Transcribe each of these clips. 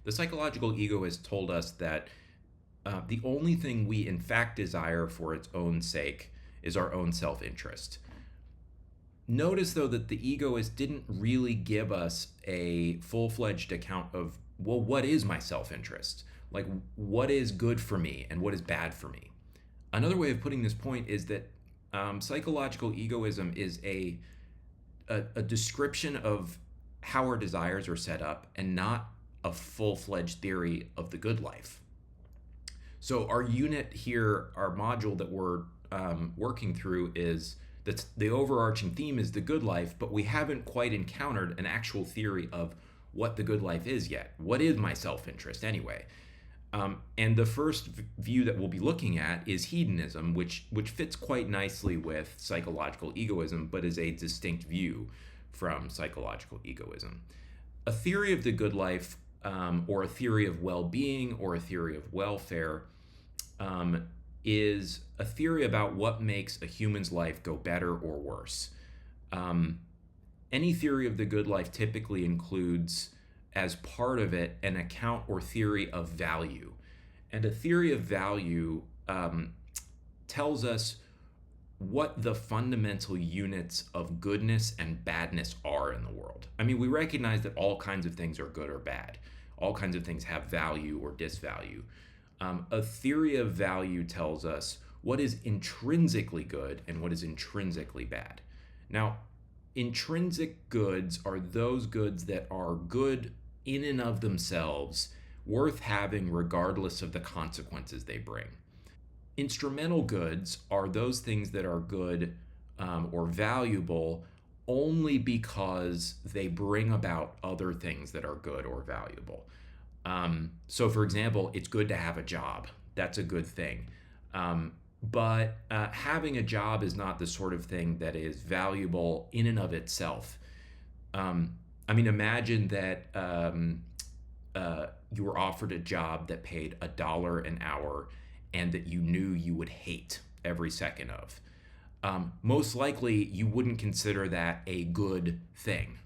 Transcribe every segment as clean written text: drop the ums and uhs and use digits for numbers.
The psychological ego has told us that the only thing we in fact desire for its own sake is our own self interest. Notice, though, that the egoist didn't really give us a full fledged account of, well, what is my self interest? Like, what is good for me and what is bad for me? Another way of putting this point is that psychological egoism is a description of how our desires are set up and not a full fledged theory of the good life. So, our unit here, our module that we're working through is that the overarching theme is the good life, but we haven't quite encountered an actual theory of what the good life is yet. What is my self interest anyway? And the first view that we'll be looking at is hedonism, which fits quite nicely with psychological egoism, but is a distinct view from psychological egoism. A theory of the good life, or a theory of well-being, or a theory of welfare, is a theory about what makes a human's life go better or worse. Any theory of the good life typically includes, as part of it, an account or theory of value. And a theory of value tells us what the fundamental units of goodness and badness are in the world. I mean, we recognize that all kinds of things are good or bad. All kinds of things have value or disvalue. A theory of value tells us what is intrinsically good and what is intrinsically bad. Now, intrinsic goods are those goods that are good in and of themselves, worth having regardless of the consequences they bring. Instrumental goods are those things that are good or valuable only because they bring about other things that are good or valuable. So, for example, it's good to have a job. That's a good thing. But having a job is not the sort of thing that is valuable in and of itself. I mean, imagine that you were offered a job that paid $1 an hour and that you knew you would hate every second of. Most likely, you wouldn't consider that a good thing.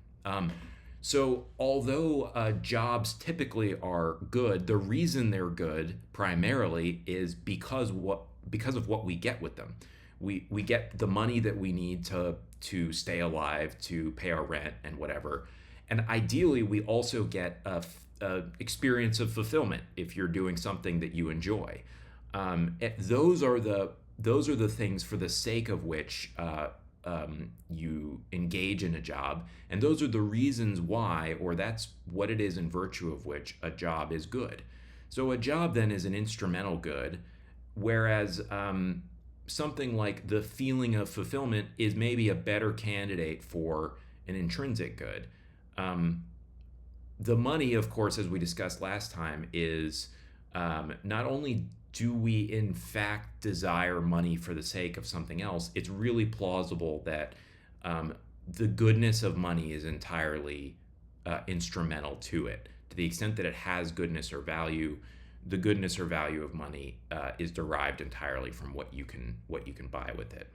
So, although jobs typically are good, the reason they're good primarily is because of what we get with them. We get the money that we need to stay alive, to pay our rent and whatever. And ideally, we also get a experience of fulfillment if you're doing something that you enjoy. Those are the things for the sake of which you engage in a job, and those are the reasons why, or that's what it is in virtue of which a job is good. So a job then is an instrumental good, whereas something like the feeling of fulfillment is maybe a better candidate for an intrinsic good. The money, of course, as we discussed last time, is not only do we in fact desire money for the sake of something else, it's really plausible that the goodness of money is entirely instrumental to it. To the extent that it has goodness or value, the goodness or value of money is derived entirely from what you can buy with it.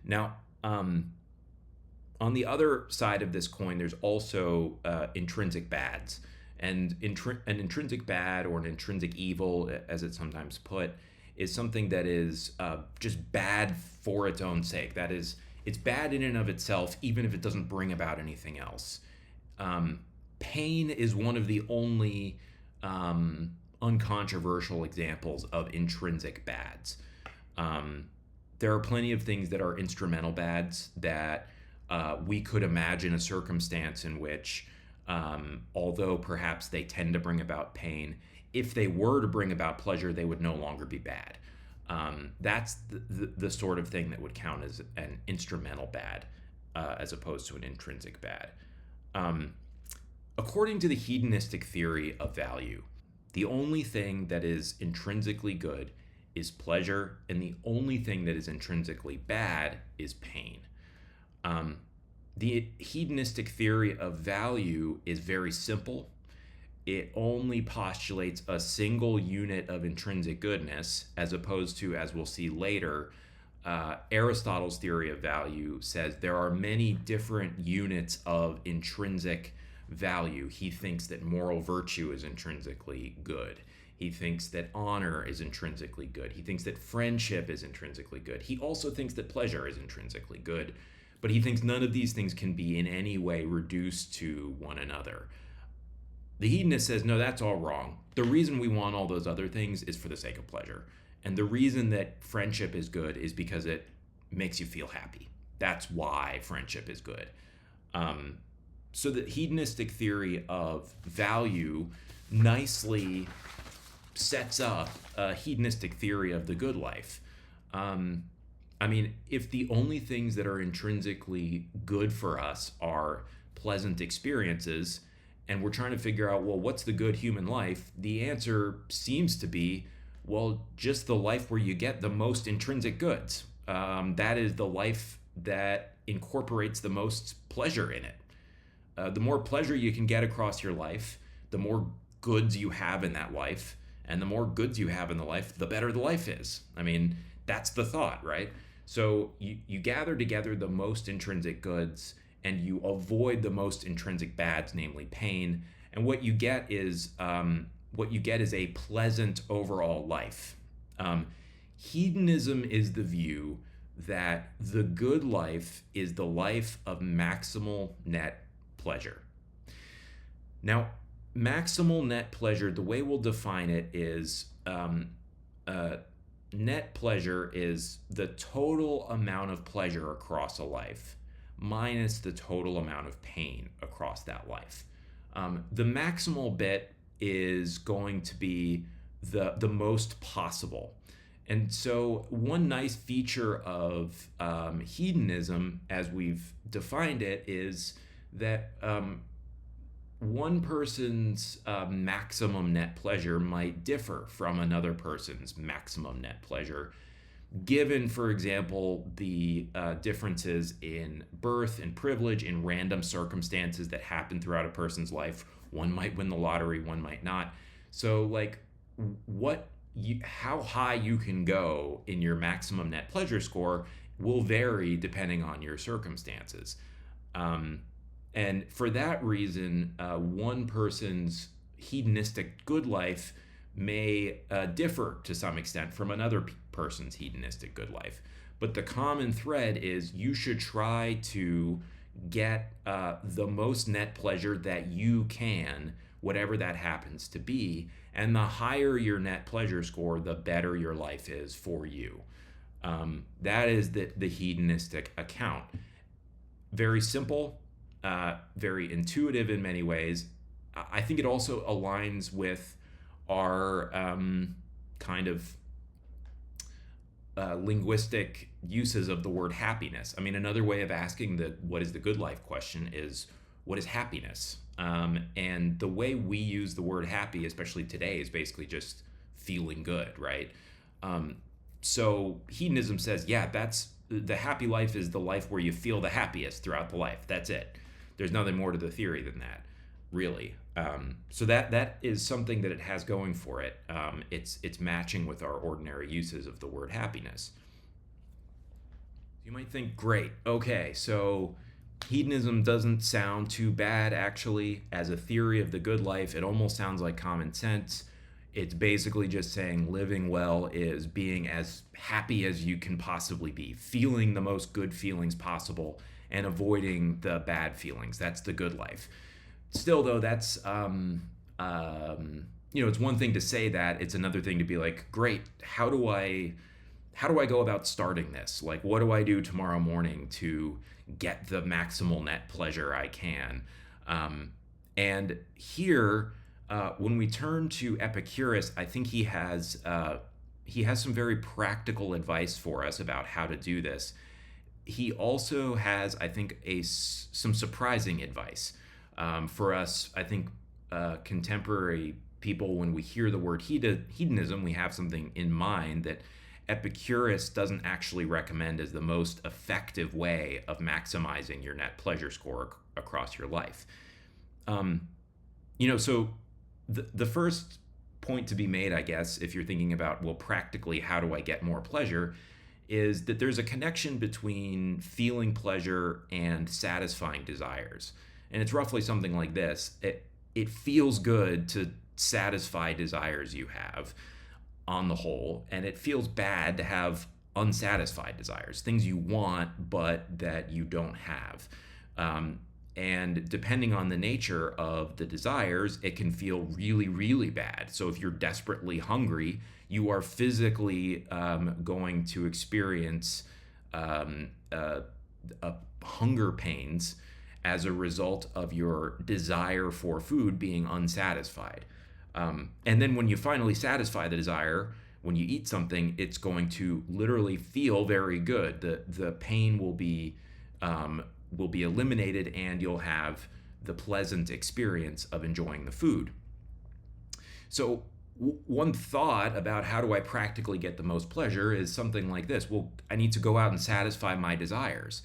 Now, on the other side of this coin, there's also intrinsic bads. And an intrinsic bad, or an intrinsic evil, as it's sometimes put, is something that is just bad for its own sake. That is, it's bad in and of itself, even if it doesn't bring about anything else. Pain is one of the only uncontroversial examples of intrinsic bads. There are plenty of things that are instrumental bads that we could imagine a circumstance in which, although perhaps they tend to bring about pain, if they were to bring about pleasure, they would no longer be bad. That's the sort of thing that would count as an instrumental bad, as opposed to an intrinsic bad. According to the hedonistic theory of value, the only thing that is intrinsically good is pleasure, and the only thing that is intrinsically bad is pain. The hedonistic theory of value is very simple. It only postulates a single unit of intrinsic goodness, as opposed to, as we'll see later, Aristotle's theory of value says there are many different units of intrinsic value. He thinks that moral virtue is intrinsically good. He thinks that honor is intrinsically good. He thinks that friendship is intrinsically good. He also thinks that pleasure is intrinsically good. But he thinks none of these things can be in any way reduced to one another. The hedonist says, no, that's all wrong. The reason we want all those other things is for the sake of pleasure. And the reason that friendship is good is because it makes you feel happy. That's why friendship is good. So the hedonistic theory of value nicely sets up a hedonistic theory of the good life. If the only things that are intrinsically good for us are pleasant experiences, and we're trying to figure out, well, what's the good human life? The answer seems to be, well, just the life where you get the most intrinsic goods. That is the life that incorporates the most pleasure in it. The more pleasure you can get across your life, the more goods you have in that life, and the more goods you have in the life, the better the life is. That's the thought, right? So you gather together the most intrinsic goods and you avoid the most intrinsic bads, namely pain. And what you get is a pleasant overall life. Hedonism is the view that the good life is the life of maximal net pleasure. Now, maximal net pleasure, the way we'll define it is net pleasure is the total amount of pleasure across a life minus the total amount of pain across that life. The maximal bit is going to be the most possible. And so one nice feature of hedonism, as we've defined it, is that one person's maximum net pleasure might differ from another person's maximum net pleasure, given, for example, the differences in birth and privilege, in random circumstances that happen throughout a person's life. One might win the lottery, one might not. So, how high you can go in your maximum net pleasure score will vary depending on your circumstances. And for that reason, one person's hedonistic good life may differ to some extent from another person's hedonistic good life. But the common thread is you should try to get the most net pleasure that you can, whatever that happens to be. And the higher your net pleasure score, the better your life is for you. That is the hedonistic account. Very simple, very intuitive in many ways. I think it also aligns with our linguistic uses of the word happiness. Another way of asking what is the good life question is, what is happiness? And the way we use the word happy, especially today, is basically just feeling good, right? So hedonism says, that's the happy life is the life where you feel the happiest throughout the life. That's it. There's nothing more to the theory than that, really. So that is something that it has going for it. It's matching with our ordinary uses of the word happiness. You might think, great, okay, so hedonism doesn't sound too bad, actually. As a theory of the good life, it almost sounds like common sense. It's basically just saying living well is being as happy as you can possibly be, feeling the most good feelings possible, and avoiding the bad feelings. That's the good life. Still, though, that's it's one thing to say that. It's another thing to be like, great, how do I go about starting this? Like, what do I do tomorrow morning to get the maximal net pleasure I can? And here, when we turn to Epicurus, I think he has some very practical advice for us about how to do this. He also has, I think, some surprising advice for us. I think contemporary people, when we hear the word hedonism, we have something in mind that Epicurus doesn't actually recommend as the most effective way of maximizing your net pleasure score across your life. So the first point to be made, I guess, if you're thinking about, well, practically, how do I get more pleasure, is that there's a connection between feeling pleasure and satisfying desires. And it's roughly something like this. It feels good to satisfy desires you have on the whole, and it feels bad to have unsatisfied desires, things you want but that you don't have. Um, and depending on the nature of the desires, it can feel really, really bad. So if you're desperately hungry, you are physically going to experience um, uh, hunger pains as a result of your desire for food being unsatisfied. And then when you finally satisfy the desire, when you eat something, it's going to literally feel very good. The pain will be eliminated, and you'll have the pleasant experience of enjoying the food. So one thought about how do I practically get the most pleasure is something like this. Well, I need to go out and satisfy my desires,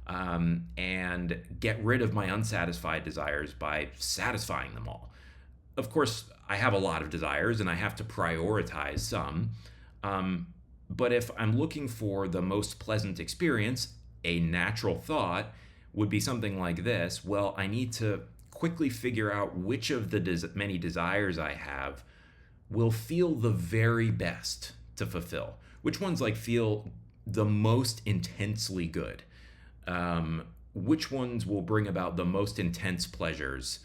and get rid of my unsatisfied desires by satisfying them all. Of course, I have a lot of desires and I have to prioritize some. But if I'm looking for the most pleasant experience, a natural thought would be something like this. Well, I need to quickly figure out which of the many desires I have will feel the very best to fulfill. Which ones like feel the most intensely good? Which ones will bring about the most intense pleasures?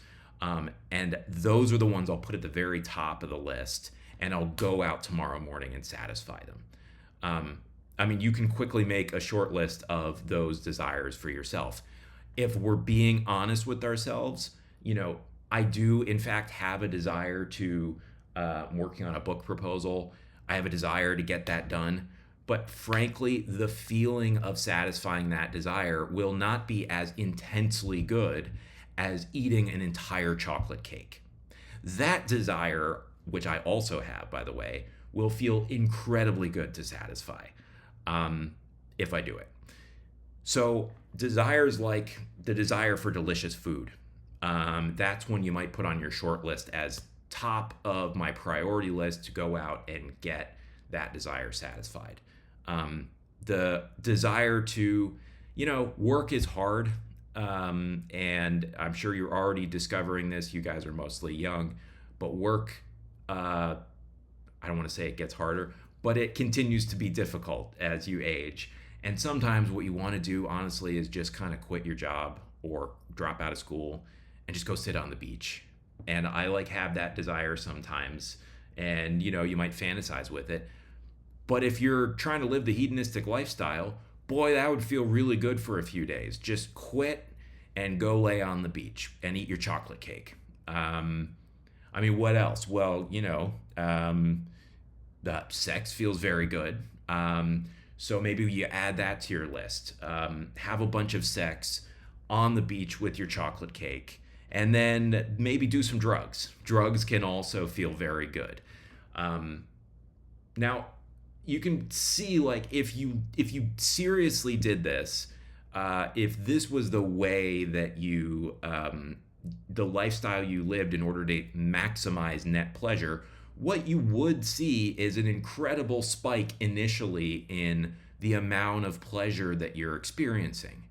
And those are the ones I'll put at the very top of the list, and I'll go out tomorrow morning and satisfy them. I mean, you can quickly make a short list of those desires for yourself. If we're being honest with ourselves, I do, in fact, have a desire to working on a book proposal. I have a desire to get that done. But frankly, the feeling of satisfying that desire will not be as intensely good as eating an entire chocolate cake. That desire, which I also have, by the way, will feel incredibly good to satisfy if I do it. So, desires like the desire for delicious food, that's one you might put on your short list as top of my priority list to go out and get that desire satisfied. The desire to, work is hard. And I'm sure you're already discovering this. You guys are mostly young, but work, I don't want to say it gets harder, but it continues to be difficult as you age. And sometimes what you want to do, honestly, is just kind of quit your job or drop out of school and just go sit on the beach. And I have that desire sometimes. And, you might fantasize with it. But if you're trying to live the hedonistic lifestyle, boy, that would feel really good for a few days. Just quit and go lay on the beach and eat your chocolate cake. What else? Well, the sex feels very good. So maybe you add that to your list. Have a bunch of sex on the beach with your chocolate cake, and then maybe do some drugs. Drugs can also feel very good. Now, you can see if you seriously did this, if this was the way that you the lifestyle you lived in order to maximize net pleasure, what you would see is an incredible spike initially in the amount of pleasure that you're experiencing.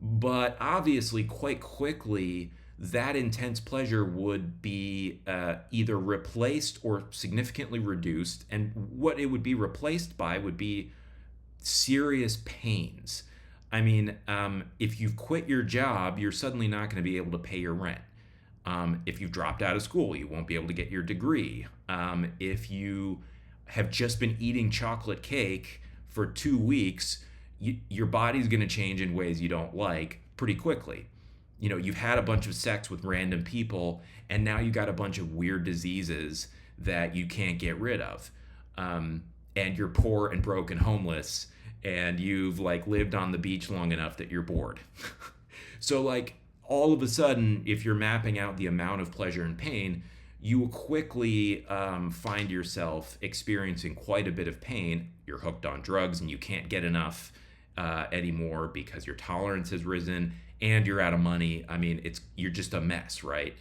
But obviously, quite quickly, that intense pleasure would be either replaced or significantly reduced. And what it would be replaced by would be serious pains. If you've quit your job, you're suddenly not going to be able to pay your rent. If you've dropped out of school, you won't be able to get your degree. If you have just been eating chocolate cake for 2 weeks, your body's going to change in ways you don't like pretty quickly. You've had a bunch of sex with random people, and now you got a bunch of weird diseases that you can't get rid of. And you're poor and broke and homeless, and you've lived on the beach long enough that you're bored. So all of a sudden, if you're mapping out the amount of pleasure and pain, you will quickly find yourself experiencing quite a bit of pain. You're hooked on drugs and you can't get enough anymore because your tolerance has risen and you're out of money. You're just a mess, right?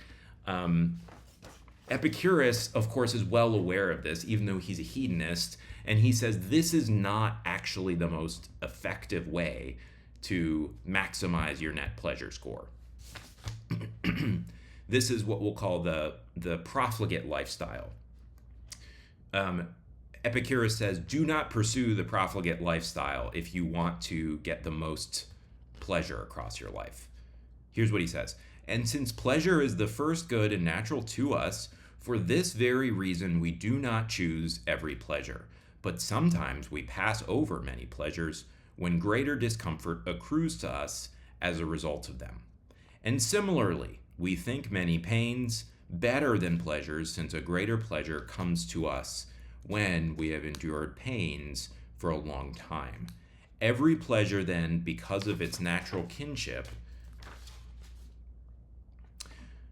Epicurus, of course, is well aware of this, even though he's a hedonist, and he says this is not actually the most effective way to maximize your net pleasure score. This is what we'll call the profligate lifestyle. Epicurus says, do not pursue the profligate lifestyle if you want to get the most pleasure across your life. Here's what he says. And since pleasure is the first good and natural to us, for this very reason we do not choose every pleasure, but sometimes we pass over many pleasures when greater discomfort accrues to us as a result of them. And similarly, we think many pains better than pleasures, since a greater pleasure comes to us when we have endured pains for a long time. Every pleasure, then, because of its natural kinship,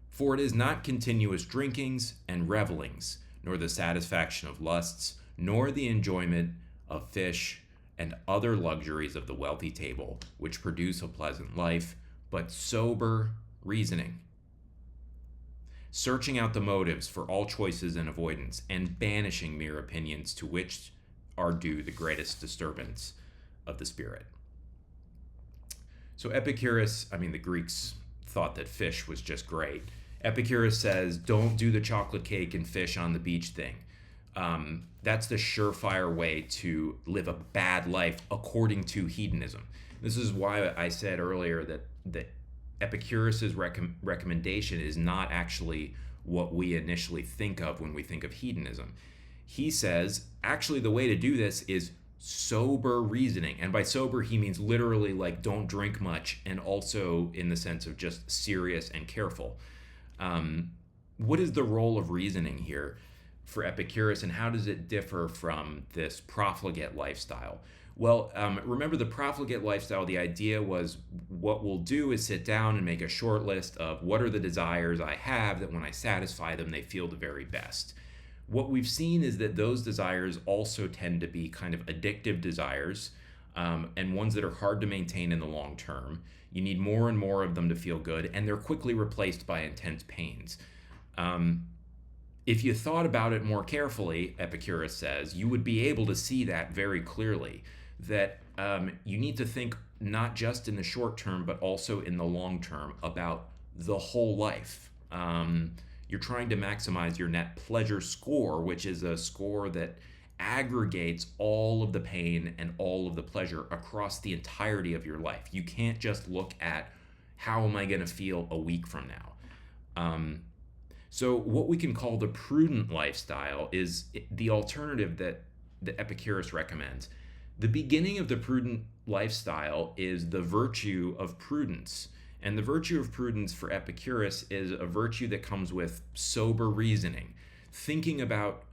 for it is not continuous drinkings and revelings, nor the satisfaction of lusts, nor the enjoyment of fish and other luxuries of the wealthy table, which produce a pleasant life, but sober reasoning, searching out the motives for all choices and avoidance, and banishing mere opinions to which are due the greatest disturbance of the spirit. So Epicurus, the Greeks thought that fish was just great. Epicurus says, don't do the chocolate cake and fish on the beach thing. That's the surefire way to live a bad life according to hedonism. This is why I said earlier that Epicurus's recommendation is not actually what we initially think of when we think of hedonism. He says, actually, the way to do this is sober reasoning. And by sober, he means literally like don't drink much, and also in the sense of just serious and careful. What is the role of reasoning here for Epicurus, and how does it differ from this profligate lifestyle? Well, remember the profligate lifestyle, the idea was what we'll do is sit down and make a short list of what are the desires I have that when I satisfy them, they feel the very best. What we've seen is that those desires also tend to be kind of addictive desires, and ones that are hard to maintain in the long term. You need more and more of them to feel good, and they're quickly replaced by intense pains. If you thought about it more carefully, Epicurus says, you would be able to see that very clearly, that you need to think not just in the short term, but also in the long term about the whole life. You're trying to maximize your net pleasure score, which is a score that aggregates all of the pain and all of the pleasure across the entirety of your life. You can't just look at how am I going to feel a week from now. So what we can call the prudent lifestyle is the alternative that Epicurus recommends. The beginning of the prudent lifestyle is the virtue of prudence. And the virtue of prudence for Epicurus is a virtue that comes with sober reasoning, thinking about,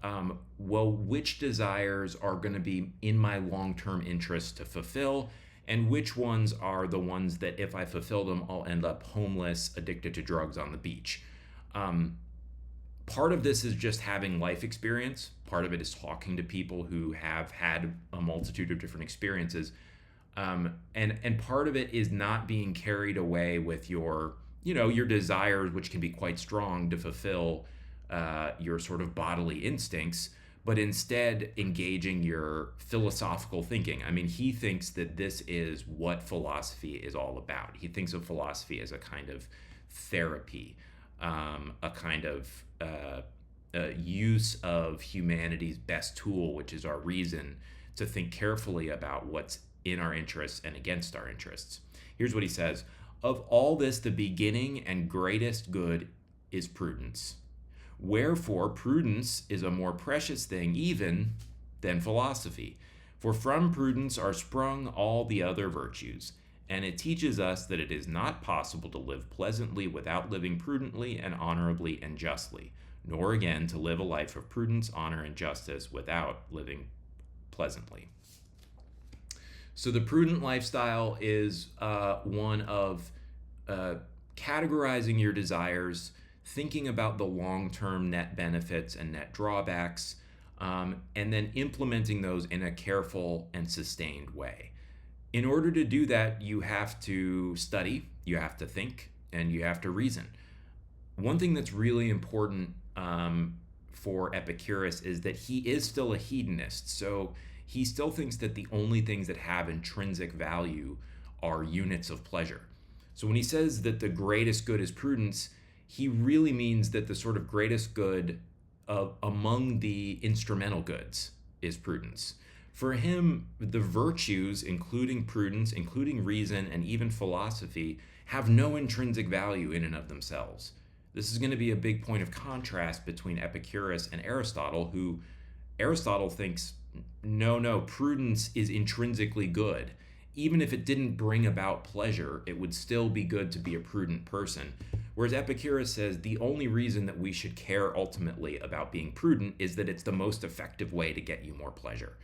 which desires are going to be in my long-term interest to fulfill, and which ones are the ones that if I fulfill them, I'll end up homeless, addicted to drugs on the beach. Part of this is just having life experience. Part of it is talking to people who have had a multitude of different experiences. And part of it is not being carried away with your desires, which can be quite strong to fulfill your sort of bodily instincts, but instead engaging your philosophical thinking. He thinks that this is what philosophy is all about. He thinks of philosophy as a kind of therapy, a kind of use of humanity's best tool, which is our reason, to think carefully about what's in our interests and against our interests. Here's what he says. Of all this, the beginning and greatest good is prudence. Wherefore, prudence is a more precious thing even than philosophy. For from prudence are sprung all the other virtues, and it teaches us that it is not possible to live pleasantly without living prudently and honorably and justly, nor again to live a life of prudence, honor, and justice without living pleasantly. So the prudent lifestyle is one of categorizing your desires, thinking about the long-term net benefits and net drawbacks, and then implementing those in a careful and sustained way. In order to do that, you have to study, you have to think, and you have to reason. One thing that's really important for Epicurus is that he is still a hedonist. So he still thinks that the only things that have intrinsic value are units of pleasure. So when he says that the greatest good is prudence, he really means that the sort of greatest good among the instrumental goods is prudence. For him, the virtues, including prudence, including reason, and even philosophy, have no intrinsic value in and of themselves. This is going to be a big point of contrast between Epicurus and Aristotle, who Aristotle thinks, no, prudence is intrinsically good. Even if it didn't bring about pleasure, it would still be good to be a prudent person. Whereas Epicurus says the only reason that we should care ultimately about being prudent is that it's the most effective way to get you more pleasure.